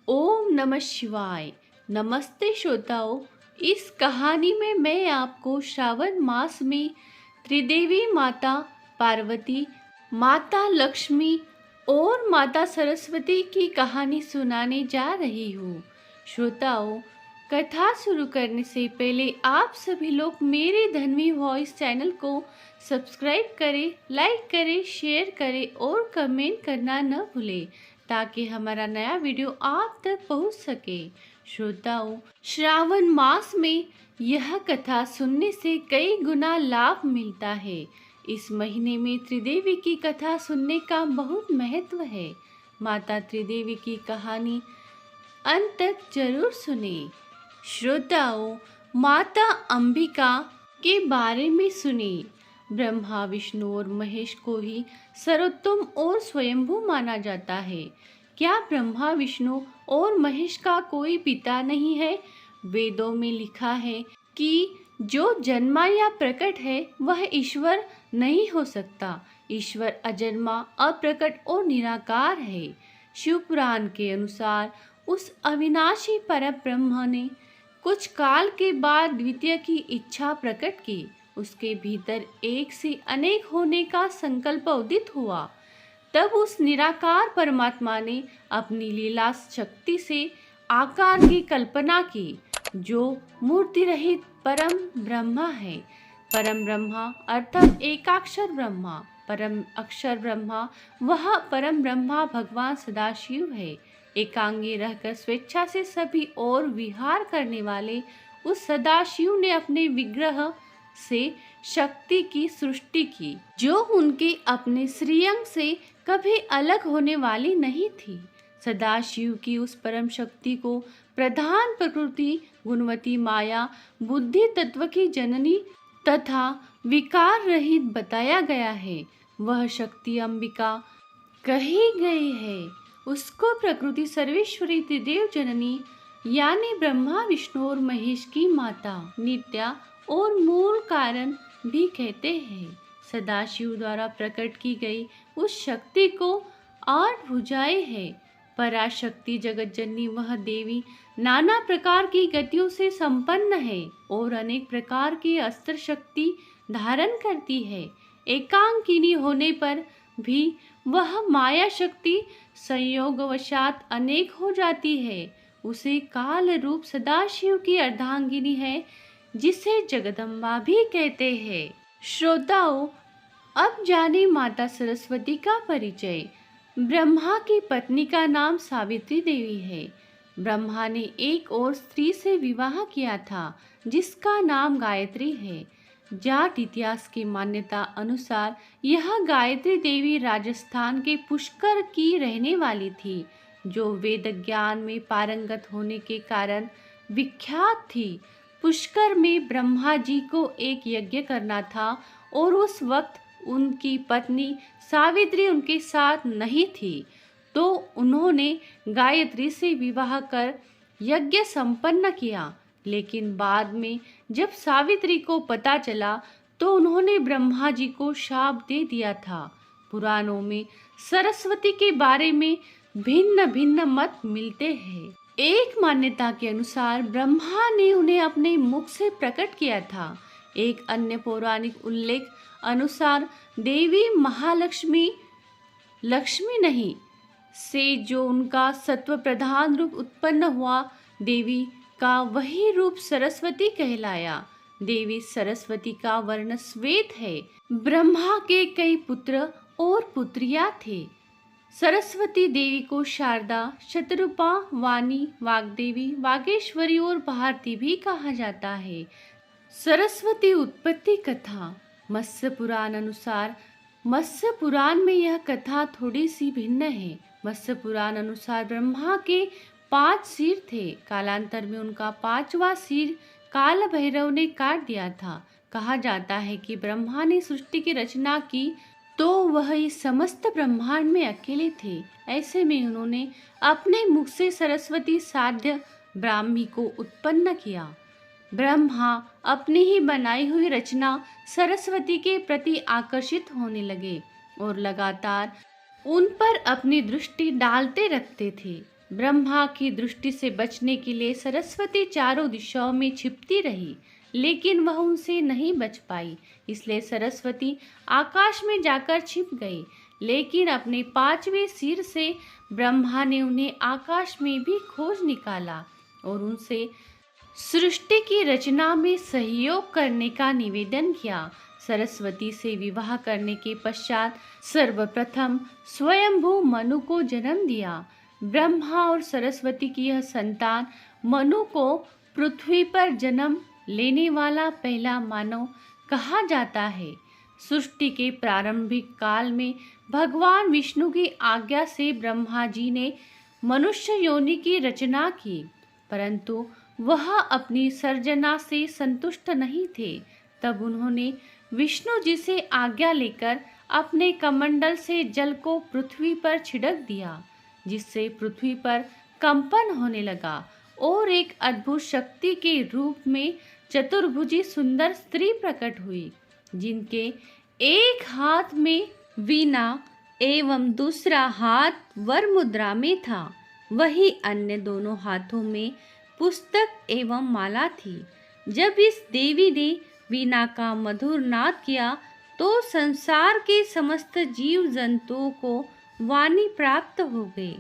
ओम नमः शिवाय। नमस्ते श्रोताओं। इस कहानी में मैं आपको श्रावण मास में त्रिदेवी माता पार्वती, माता लक्ष्मी और माता सरस्वती की कहानी सुनाने जा रही हूँ। श्रोताओं, कथा शुरू करने से पहले आप सभी लोग मेरे धन्वी वॉइस चैनल को सब्सक्राइब करें, लाइक करें, शेयर करें और कमेंट करना न भूलें ताकि हमारा नया वीडियो आप तक पहुंच सके। श्रोताओं, श्रावण मास में यह कथा सुनने से कई गुना लाभ मिलता है। इस महीने में त्रिदेवी की कथा सुनने का बहुत महत्व है। माता त्रिदेवी की कहानी अंत तक जरूर सुने। श्रोताओं, माता अंबिका के बारे में सुने। ब्रह्मा, विष्णु और महेश को ही सर्वोत्तम और स्वयंभू माना जाता है। क्या ब्रह्मा, विष्णु और महेश का कोई पिता नहीं है? वेदों में लिखा है कि जो जन्मा या प्रकट है वह ईश्वर नहीं हो सकता। ईश्वर अजन्मा, अप्रकट और निराकार है। शिव पुराण के अनुसार उस अविनाशी परब्रह्म ने कुछ काल के बाद द्वितीय की इच्छा प्रकट की। उसके भीतर एक से अनेक होने का संकल्प उदित हुआ। तब उस निराकार परमात्मा ने अपनी लीला शक्ति से आकार की कल्पना की, जो मूर्ति रहित परम ब्रह्मा है। परम ब्रह्मा अर्थात एकाक्षर ब्रह्मा, परम अक्षर ब्रह्मा, वह परम ब्रह्मा भगवान सदाशिव है। एकांगी रहकर स्वेच्छा से सभी और विहार करने वाले उस सदाशिव ने अपने विग्रह से शक्ति की सृष्टि की, जो उनके अपने श्रीअंग से कभी अलग होने वाली नहीं थी। सदाशिव की उस परम शक्ति को प्रधान प्रकृति, गुणवती माया, बुद्धि तत्व की जननी तथा विकार रहित बताया गया है। वह शक्ति अंबिका कही गई है। उसको प्रकृति सर्वेश्वरी त्रिदेव जननी यानी ब्रह्मा, विष्णु और महेश की माता, नित्या और मूल कारण भी कहते हैं। सदाशिव द्वारा प्रकट की गई उस शक्ति को 8 भुजाएं हैं। पराशक्ति जगत जननी वह देवी नाना प्रकार की गतियों से संपन्न है और अनेक प्रकार की अस्त्र शक्ति धारण करती है। एकांकिनी होने पर भी वह माया शक्ति संयोगवशात अनेक हो जाती है। उसे काल रूप सदाशिव की अर्धांगिनी है, जिसे जगदम्बा भी कहते हैं। श्रोताओं, अब जाने माता सरस्वती का परिचय। ब्रह्मा की पत्नी का नाम सावित्री देवी है। ब्रह्मा ने एक और स्त्री से विवाह किया था, जिसका नाम गायत्री है। जाट इतिहास की मान्यता अनुसार यह गायत्री देवी राजस्थान के पुष्कर की रहने वाली थी, जो वेद ज्ञान में पारंगत होने के कारण विख्यात थी। पुष्कर में ब्रह्मा जी को एक यज्ञ करना था और उस वक्त उनकी पत्नी सावित्री उनके साथ नहीं थी, तो उन्होंने गायत्री से विवाह कर यज्ञ संपन्न किया। लेकिन बाद में जब सावित्री को पता चला तो उन्होंने ब्रह्मा जी को शाप दे दिया था। पुराणों में सरस्वती के बारे में भिन्न भिन्न मत मिलते हैं। एक मान्यता के अनुसार ब्रह्मा ने उन्हें अपने मुख से प्रकट किया था। एक अन्य पौराणिक उल्लेख अनुसार देवी महालक्ष्मी, लक्ष्मी नहीं, से जो उनका सत्व प्रधान रूप उत्पन्न हुआ, देवी का वही रूप सरस्वती कहलाया। देवी सरस्वती का वर्ण श्वेत है। ब्रह्मा के कई पुत्र और पुत्रियां थे। सरस्वती देवी को शारदा, शतरूपा, वाणी, वाग्देवी, वागेश्वरी और भारती भी कहा जाता है। सरस्वती उत्पत्ति कथा। मत्स्य पुराण अनुसार मत्स्य पुराण में यह कथा थोड़ी सी भिन्न है। मत्स्य पुराण अनुसार ब्रह्मा के 5 सिर थे। कालांतर में उनका 5वां सिर काल भैरव ने काट दिया था। कहा जाता है कि ब्रह्मा ने सृष्टि की रचना की तो वह इस समस्त ब्रह्मांड में अकेले थे। ऐसे में उन्होंने अपने मुख से सरस्वती साध्य ब्राह्मी को उत्पन्न किया। ब्रह्मा अपनी ही बनाई हुई रचना सरस्वती के प्रति आकर्षित होने लगे और लगातार उन पर अपनी दृष्टि डालते रखते थे। ब्रह्मा की दृष्टि से बचने के लिए सरस्वती चारों दिशाओं में छिपती रही, लेकिन वह उनसे नहीं बच पाई। इसलिए सरस्वती आकाश में जाकर छिप गई, लेकिन अपने 5वें सिर से ब्रह्मा ने उन्हें आकाश में भी खोज निकाला और उनसे सृष्टि की रचना में सहयोग करने का निवेदन किया। सरस्वती से विवाह करने के पश्चात सर्वप्रथम स्वयंभू मनु को जन्म दिया। ब्रह्मा और सरस्वती की यह संतान मनु को पृथ्वी पर जन्म लेने वाला पहला मानव कहा जाता है। सृष्टि के प्रारंभिक काल में भगवान विष्णु की आज्ञा से ब्रह्मा जी ने मनुष्य योनि की रचना की, परंतु वह अपनी सर्जना से संतुष्ट नहीं थे। तब उन्होंने विष्णु जी से आज्ञा लेकर अपने कमंडल से जल को पृथ्वी पर छिड़क दिया, जिससे पृथ्वी पर कंपन होने लगा और एक अद्भुत शक्ति के रूप में चतुर्भुजी सुंदर स्त्री प्रकट हुई, जिनके एक हाथ में वीणा एवं दूसरा हाथ वर मुद्रा में था, वही अन्य दोनों हाथों में पुस्तक एवं माला थी। जब इस देवी ने वीणा का मधुर नाद किया तो संसार के समस्त जीव जंतुओं को वाणी प्राप्त हो गई।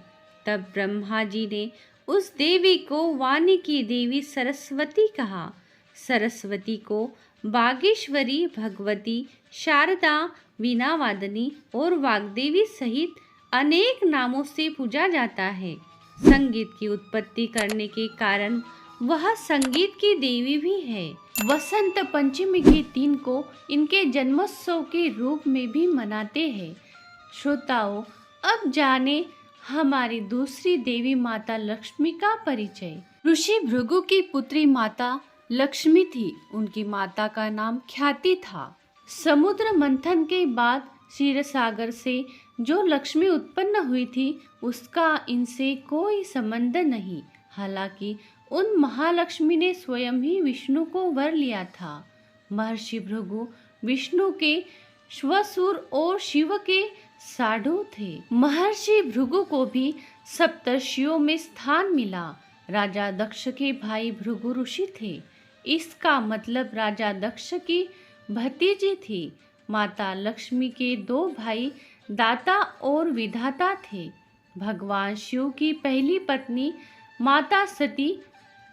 तब ब्रह्मा जी ने उस देवी को वाणी की देवी सरस्वती कहा। सरस्वती को बागेश्वरी, भगवती, शारदा, वीणावादनी और वाग्देवी सहित अनेक नामों से पूजा जाता है। संगीत की उत्पत्ति करने के कारण वह संगीत की देवी भी है। वसंत पंचमी के दिन को इनके जन्मोत्सव के रूप में भी मनाते हैं। श्रोताओं, अब जाने हमारी दूसरी देवी माता लक्ष्मी का परिचय। ऋषि भृगु की पुत्री माता लक्ष्मी थी। उनकी माता का नाम ख्याति था। समुद्र मंथन के बाद क्षीर सागर से जो लक्ष्मी उत्पन्न हुई थी उसका इनसे कोई संबंध नहीं। हालांकि उन महालक्ष्मी ने स्वयं ही विष्णु को वर लिया था। महर्षि भृगु विष्णु के श्वशुर और शिव के साढ़ू थे। महर्षि भृगु को भी सप्तर्षियों में स्थान मिला। राजा दक्ष के भाई भृगु ऋषि थे। इसका मतलब राजा दक्ष की भतीजी थी। माता लक्ष्मी के 2 भाई दाता और विधाता थे। भगवान शिव की पहली पत्नी माता सती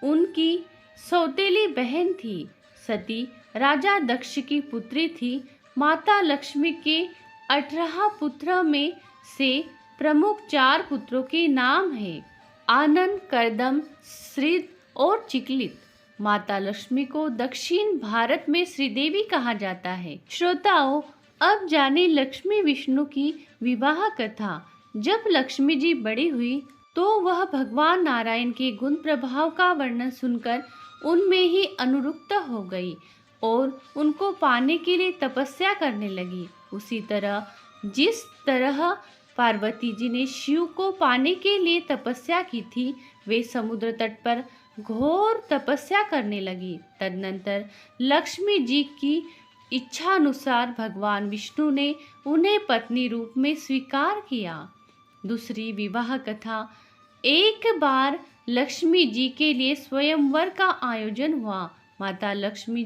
उनकी सौतेली बहन थी। सती राजा दक्ष की पुत्री थी। माता लक्ष्मी के 18 पुत्रों में से प्रमुख 4 पुत्रों के नाम हैं आनंद, करदम, श्रीद और चिकलित। माता लक्ष्मी को दक्षिण भारत में श्रीदेवी कहा जाता है। श्रोताओं, अब जाने लक्ष्मी विष्णु की विवाह कथा। जब लक्ष्मी जी बड़ी हुई तो वह भगवान नारायण के गुण प्रभाव का वर्णन सुनकर उनमें ही अनुरक्त हो गई और उनको पाने के लिए तपस्या करने लगी। उसी तरह जिस तरह पार्वती जी ने शिव को पाने के लिए तपस्या की थी, वे समुद्र तट पर घोर तपस्या करने लगी। तदनंतर लक्ष्मी जी की इच्छा अनुसार भगवान विष्णु ने उन्हें पत्नी रूप में स्वीकार किया। दूसरी विवाह कथा। एक बार लक्ष्मी जी के लिए स्वयंवर का आयोजन हुआ। माता लक्ष्मी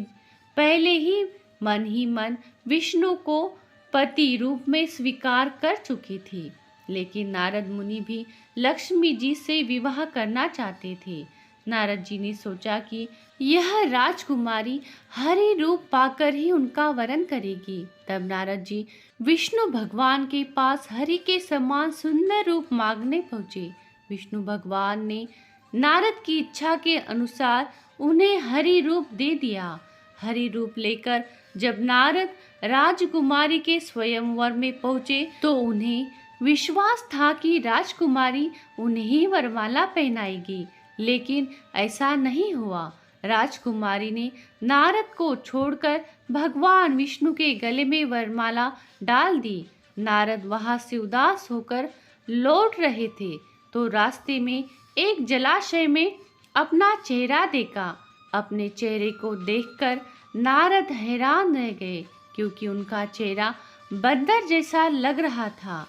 पहले ही मन विष्णु को पति रूप में स्वीकार कर चुकी थी, लेकिन नारद मुनि भी लक्ष्मी जी से विवाह करना चाहते थे। नारद जी ने सोचा कि यह राजकुमारी हरि रूप पाकर ही उनका वरण करेगी। तब नारद जी विष्णु भगवान के पास हरि के समान सुंदर रूप मांगने पहुँचे। विष्णु भगवान ने नारद की इच्छा के अनुसार उन्हें हरि रूप दे दिया। हरि रूप लेकर जब नारद राजकुमारी के स्वयंवर में पहुँचे तो उन्हें विश्वास था कि राजकुमारी उन्हें ही वरमाला पहनाएगी, लेकिन ऐसा नहीं हुआ। राजकुमारी ने नारद को छोड़कर भगवान विष्णु के गले में वरमाला डाल दी। नारद वहां से उदास होकर लौट रहे थे तो रास्ते में एक जलाशय में अपना चेहरा देखा। अपने चेहरे को देखकर नारद हैरान रह गए, क्योंकि उनका चेहरा बंदर जैसा लग रहा था।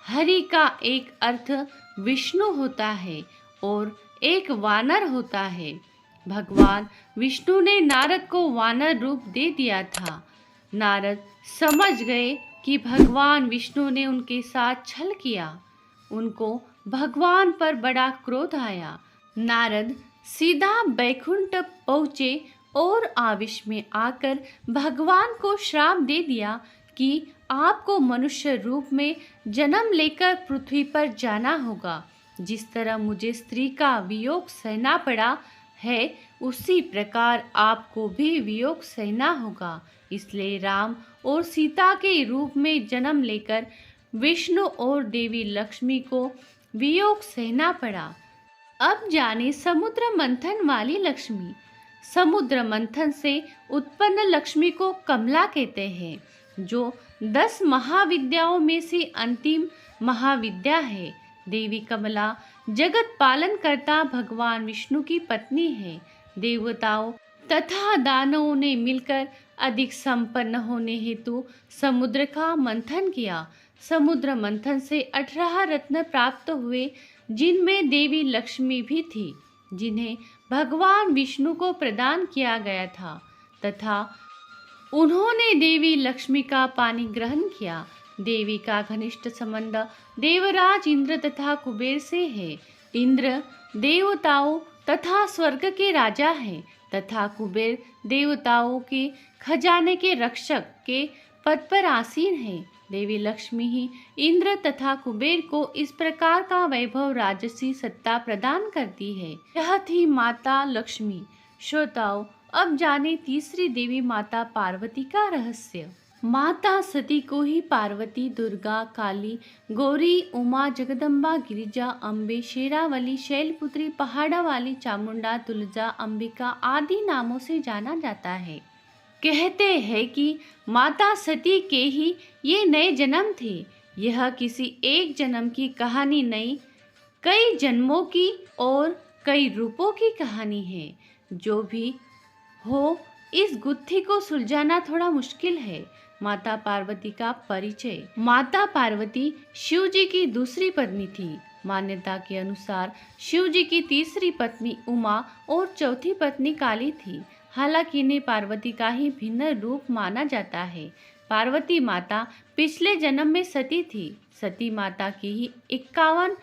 हरि का एक अर्थ विष्णु होता है और एक वानर होता है। भगवान विष्णु ने नारद को वानर रूप दे दिया था। नारद समझ गए कि भगवान विष्णु ने उनके साथ छल किया। उनको भगवान पर बड़ा क्रोध आया। नारद सीधा बैकुंठ पहुँचे और आवेश में आकर भगवान को श्राप दे दिया कि आपको मनुष्य रूप में जन्म लेकर पृथ्वी पर जाना होगा। जिस तरह मुझे स्त्री का वियोग सहना पड़ा है, उसी प्रकार आपको भी वियोग सहना होगा। इसलिए राम और सीता के रूप में जन्म लेकर विष्णु और देवी लक्ष्मी को वियोग सहना पड़ा। अब जाने समुद्र मंथन वाली लक्ष्मी। समुद्र मंथन से उत्पन्न लक्ष्मी को कमला कहते हैं, जो 10 महाविद्याओं में से अंतिम महाविद्या है। देवी कमला जगत पालन करता भगवान विष्णु की पत्नी है। देवताओं तथा दानवों ने मिलकर अधिक संपन्न होने हेतु समुद्र का मंथन किया। समुद्र मंथन से 18 रत्न प्राप्त हुए, जिनमें देवी लक्ष्मी भी थी, जिन्हें भगवान विष्णु को प्रदान किया गया था, तथा उन्होंने देवी लक्ष्मी का पानी ग्रहण किया। देवी का घनिष्ठ संबंध देवराज इंद्र तथा कुबेर से है। इंद्र देवताओं तथा स्वर्ग के राजा हैं तथा कुबेर देवताओं के खजाने के रक्षक के पद पर आसीन है। देवी लक्ष्मी ही इंद्र तथा कुबेर को इस प्रकार का वैभव राजसी सत्ता प्रदान करती है। यह थी माता लक्ष्मी। श्रोताओं, अब जाने तीसरी देवी माता पार्वती का रहस्य। माता सती को ही पार्वती, दुर्गा, काली, गौरी, उमा, जगदम्बा, गिरिजा, अम्बे, शेरावली, शैलपुत्री, पहाड़ा वाली, चामुंडा, तुलजा, अंबिका आदि नामों से जाना जाता है। कहते हैं कि माता सती के ही ये नए जन्म थे। यह किसी एक जन्म की कहानी नहीं, कई जन्मों की और कई रूपों की कहानी है। जो भी हो, इस गुत्थी को सुलझाना थोड़ा मुश्किल है। माता पार्वती का परिचय। माता पार्वती शिव जी की दूसरी पत्नी थी। मान्यता के अनुसार शिव जी की तीसरी पत्नी उमा और चौथी पत्नी काली थी। हालांकि इन्हें पार्वती का ही भिन्न रूप माना जाता है। पार्वती माता पिछले जन्म में सती थी। सती माता की ही 51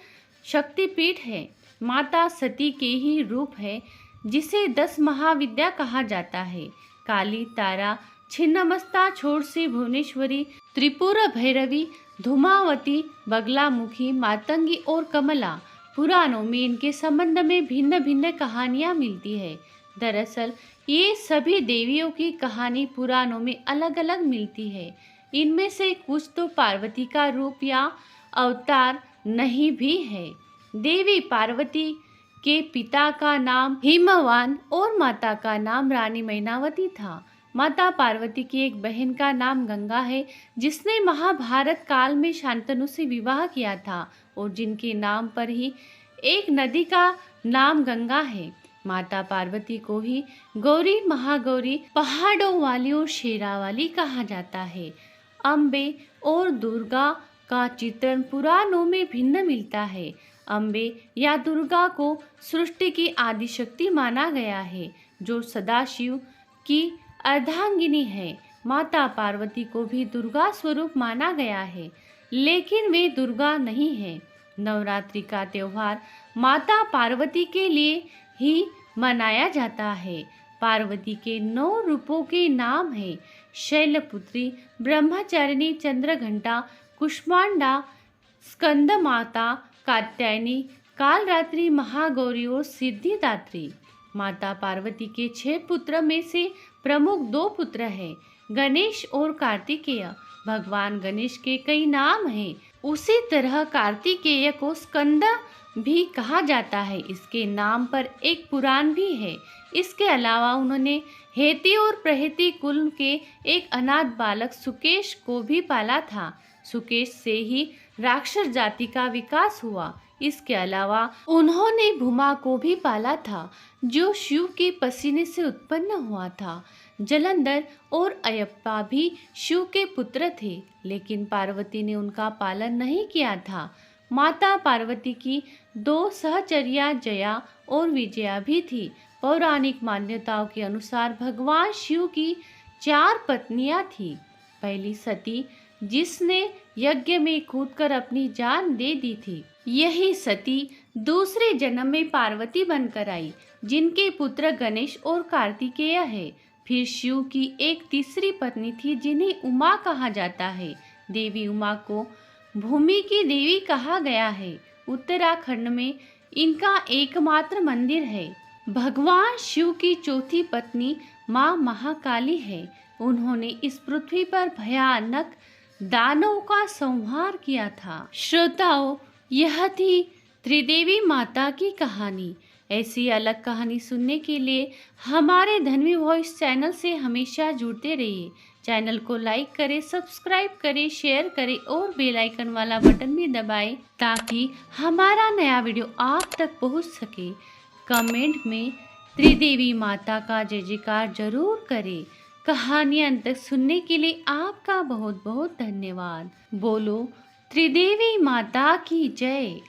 शक्तिपीठ है। माता सती के ही रूप है, जिसे 10 महाविद्या कहा जाता है। काली, तारा, छिन्नमस्ता, छोड़ से भुवनेश्वरी, त्रिपुर भैरवी, धूमावती, बगलामुखी, मातंगी और कमला। पुराणों में इनके संबंध में भिन्न भिन्न कहानियां मिलती है। दरअसल ये सभी देवियों की कहानी पुराणों में अलग अलग मिलती है। इनमें से कुछ तो पार्वती का रूप या अवतार नहीं भी है। देवी पार्वती के पिता का नाम हिमवान और माता का नाम रानी मैनावती था। माता पार्वती की एक बहन का नाम गंगा है, जिसने महाभारत काल में शांतनु से विवाह किया था और जिनके नाम पर ही एक नदी का नाम गंगा है। माता पार्वती को ही गौरी, महागौरी, पहाड़ों वाली और शेरावाली कहा जाता है। अम्बे और दुर्गा का चित्रण पुराणों में भिन्न मिलता है। अम्बे या दुर्गा को सृष्टि की आदि शक्ति माना गया है, जो सदाशिव की अर्धांगिनी है। माता पार्वती को भी दुर्गा स्वरूप माना गया है, लेकिन वे दुर्गा नहीं है। नवरात्रि का त्योहार माता पार्वती के लिए ही मनाया जाता है। पार्वती के 9 रूपों के नाम है: शैलपुत्री, ब्रह्मचारिणी, चंद्रघंटा, कुष्मांडा, स्कंद माता, कात्यायनी, कालरात्रि, महागौरी और सिद्धिदात्री। माता पार्वती के 6 पुत्र में से प्रमुख 2 पुत्र हैं, गणेश और कार्तिकेय। भगवान गणेश के कई नाम हैं। उसी तरह कार्तिकेय को स्कंद भी कहा जाता है। इसके नाम पर एक पुराण भी है। इसके अलावा उन्होंने हेती और प्रहेती कुल के एक अनाथ बालक सुकेश को भी पाला था। सुकेश से ही राक्षस जाति का विकास हुआ। इसके अलावा उन्होंने भूमा को भी पाला था, जो शिव के पसीने से उत्पन्न हुआ था। जलंधर और अयप्पा भी शिव के पुत्र थे, लेकिन पार्वती ने उनका पालन नहीं किया था। माता पार्वती की 2 सहचर्या जया और विजया भी थी। पौराणिक मान्यताओं के अनुसार भगवान शिव की 4 पत्नियां थीं। पहली सती, जिसने यज्ञ में कूदकर अपनी जान दे दी थी। यही सती दूसरे जन्म में पार्वती बनकर आई, जिनके पुत्र गणेश और कार्तिकेय है। फिर शिव की एक तीसरी पत्नी थी, जिन्हें उमा कहा जाता है। देवी उमा को भूमि की देवी कहा गया है। उत्तराखंड में इनका एकमात्र मंदिर है। भगवान शिव की चौथी पत्नी माँ महाकाली है। उन्होंने इस पृथ्वी पर भयानक दानवों का संहार किया था। श्रोताओं, यह थी त्रिदेवी माता की कहानी। ऐसी अलग कहानी सुनने के लिए हमारे धन्वी वॉइस चैनल से हमेशा जुड़ते रहिए। चैनल को लाइक करें, सब्सक्राइब करें, शेयर करें और बेल आइकन वाला बटन भी दबाएं, ताकि हमारा नया वीडियो आप तक पहुंच सके। कमेंट में त्रिदेवी माता का जय जयकार जरूर करें। कहानियां अंत तक सुनने के लिए आपका बहुत बहुत धन्यवाद। बोलो त्रिदेवी माता की जय।